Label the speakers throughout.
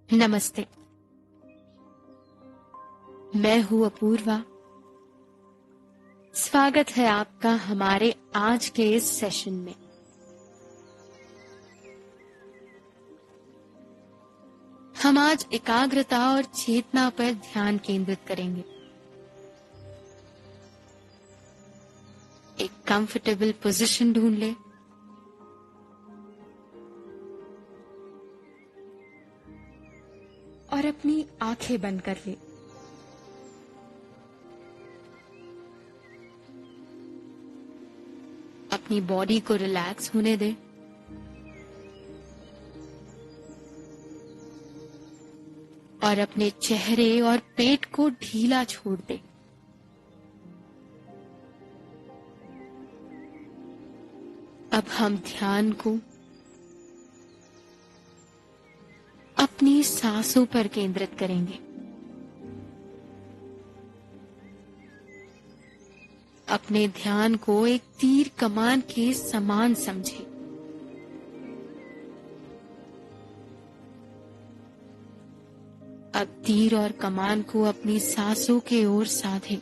Speaker 1: नमस्ते। मैं हूँ अपूर्वा। स्वागत है आपका हमारे आज के इस सेशन में। हम आज एकाग्रता और चेतना पर ध्यान केंद्रित करेंगे। एक कंफर्टेबल पोजीशन ढूंढ ले और अपनी आंखें बंद कर ले। अपनी बॉडी को रिलैक्स होने दे। और अपने चेहरे और पेट को ढीला छोड़ दे। अब हम ध्यान को अपनी सांसों पर केंद्रित करेंगे। अपने ध्यान को एक तीर कमान के समान समझे। अब तीर और कमान को अपनी सांसों के ओर साधे।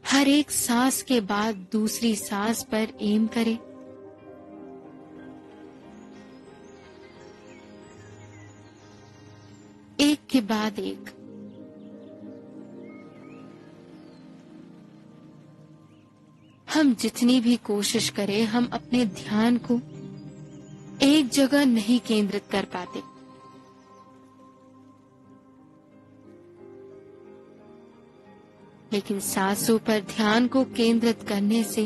Speaker 1: हर एक सांस के बाद दूसरी सांस पर एम करें। एक के बाद एक। हम जितनी भी कोशिश करें, हम अपने ध्यान को एक जगह नहीं केंद्रित कर पाते। लेकिन सांसों पर ध्यान को केंद्रित करने से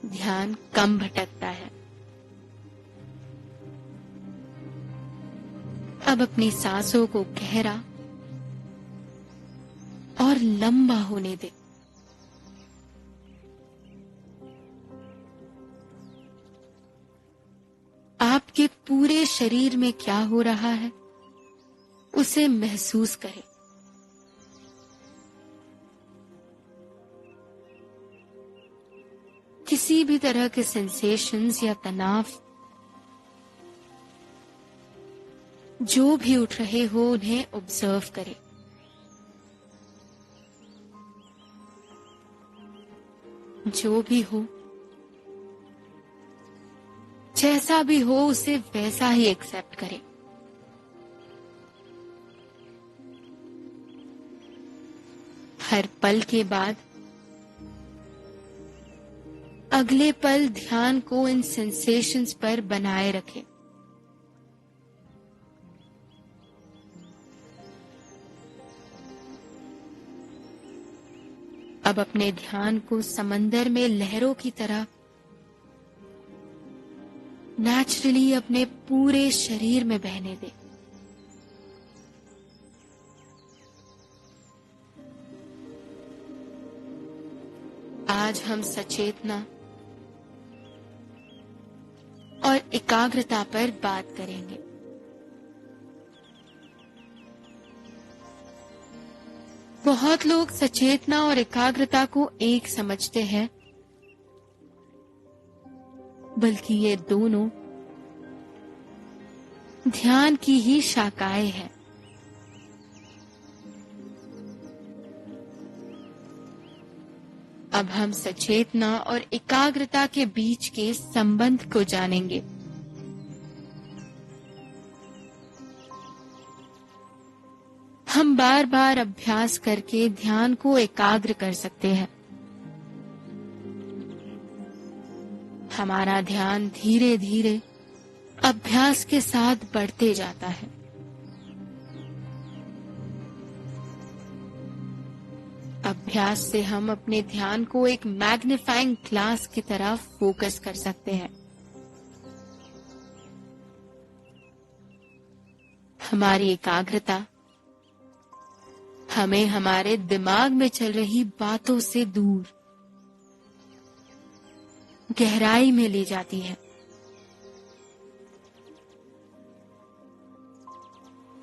Speaker 1: ध्यान कम भटकता है। अब अपनी सांसों को गहरा और लंबा होने दे। आपके पूरे शरीर में क्या हो रहा है, उसे महसूस करें। किसी भी तरह के सेंसेशंस या तनाव जो भी उठ रहे हो, उन्हें ऑब्जर्व करें। जो भी हो, जैसा भी हो, उसे वैसा ही एक्सेप्ट करें। हर पल के बाद अगले पल ध्यान को इन सेंसेशंस पर बनाए रखें। अब अपने ध्यान को समंदर में लहरों की तरह नेचुरली अपने पूरे शरीर में बहने दे। आज हम सचेतना और एकाग्रता पर बात करेंगे। बहुत लोग सचेतना और एकाग्रता को एक समझते हैं, बल्कि ये दोनों ध्यान की ही शाखाएं हैं। अब हम सचेतना और एकाग्रता के बीच के संबंध को जानेंगे। हम बार बार अभ्यास करके ध्यान को एकाग्र कर सकते हैं। हमारा ध्यान धीरे धीरे अभ्यास के साथ बढ़ते जाता है। अभ्यास से हम अपने ध्यान को एक मैग्नीफाइंग ग्लास की तरह फोकस कर सकते हैं। हमारी एकाग्रता हमें हमारे दिमाग में चल रही बातों से दूर गहराई में ले जाती है।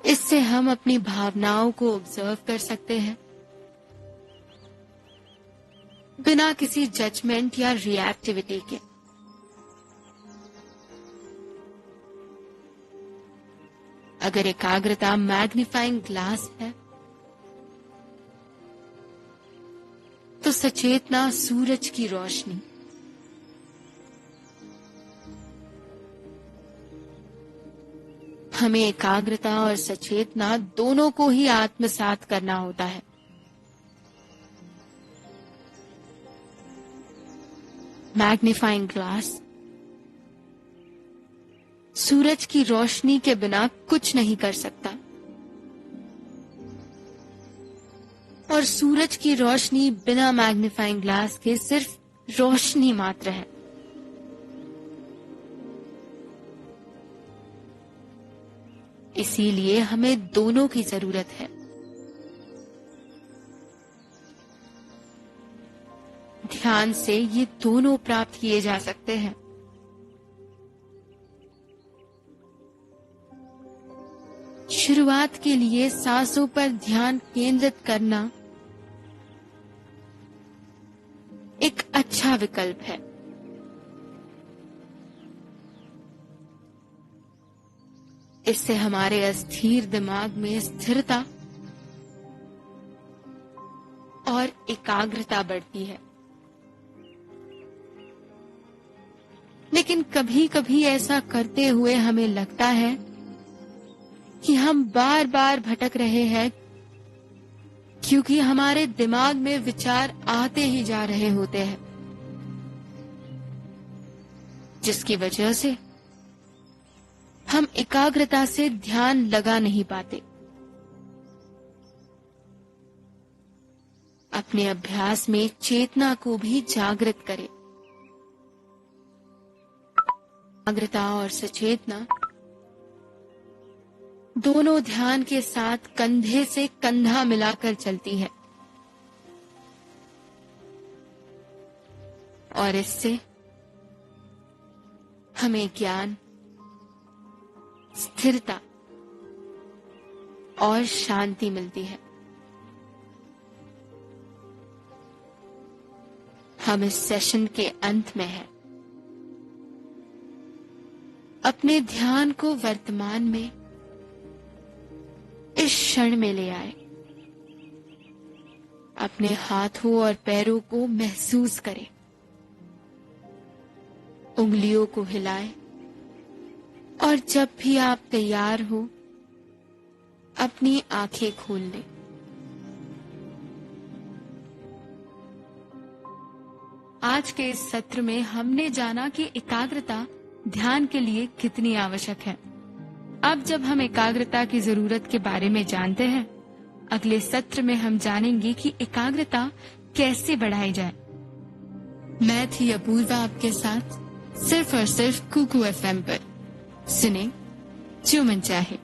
Speaker 1: इससे हम अपनी भावनाओं को ऑब्जर्व कर सकते हैं। बिना किसी जजमेंट या रिएक्टिविटी के। अगर एकाग्रता मैग्नीफाइंग ग्लास है तो सचेतना सूरज की रोशनी। हमें एकाग्रता और सचेतना दोनों को ही आत्मसात करना होता है। मैग्नीफाइंग ग्लास सूरज की रोशनी के बिना कुछ नहीं कर सकता, और सूरज की रोशनी बिना मैग्नीफाइंग ग्लास के सिर्फ रोशनी मात्र है। इसीलिए हमें दोनों की जरूरत है। ध्यान से ये दोनों प्राप्त किए जा सकते हैं। शुरुआत के लिए सांसों पर ध्यान केंद्रित करना एक अच्छा विकल्प है। इससे हमारे अस्थिर दिमाग में स्थिरता और एकाग्रता बढ़ती है। लेकिन कभी कभी ऐसा करते हुए हमें लगता है कि हम बार बार भटक रहे हैं, क्योंकि हमारे दिमाग में विचार आते ही जा रहे होते हैं, जिसकी वजह से हम एकाग्रता से ध्यान लगा नहीं पाते। अपने अभ्यास में चेतना को भी जागृत करें। एकाग्रता और सचेतना दोनों ध्यान के साथ कंधे से कंधा मिलाकर चलती है, और इससे हमें ज्ञान, स्थिरता और शांति मिलती है। हम इस सेशन के अंत में हैं। अपने ध्यान को वर्तमान में, इस क्षण में ले आए। अपने हाथों और पैरों को महसूस करें। उंगलियों को हिलाएं, और जब भी आप तैयार हो अपनी आंखें खोल लें। आज के इस सत्र में हमने जाना कि एकाग्रता ध्यान के लिए कितनी आवश्यक है। अब जब हम एकाग्रता की जरूरत के बारे में जानते हैं, अगले सत्र में हम जानेंगे कि एकाग्रता कैसे बढ़ाई जाए। मैं थी अपूर्वा आपके साथ, सिर्फ और सिर्फ कुकू FM पर। सुने जो मन चाहे।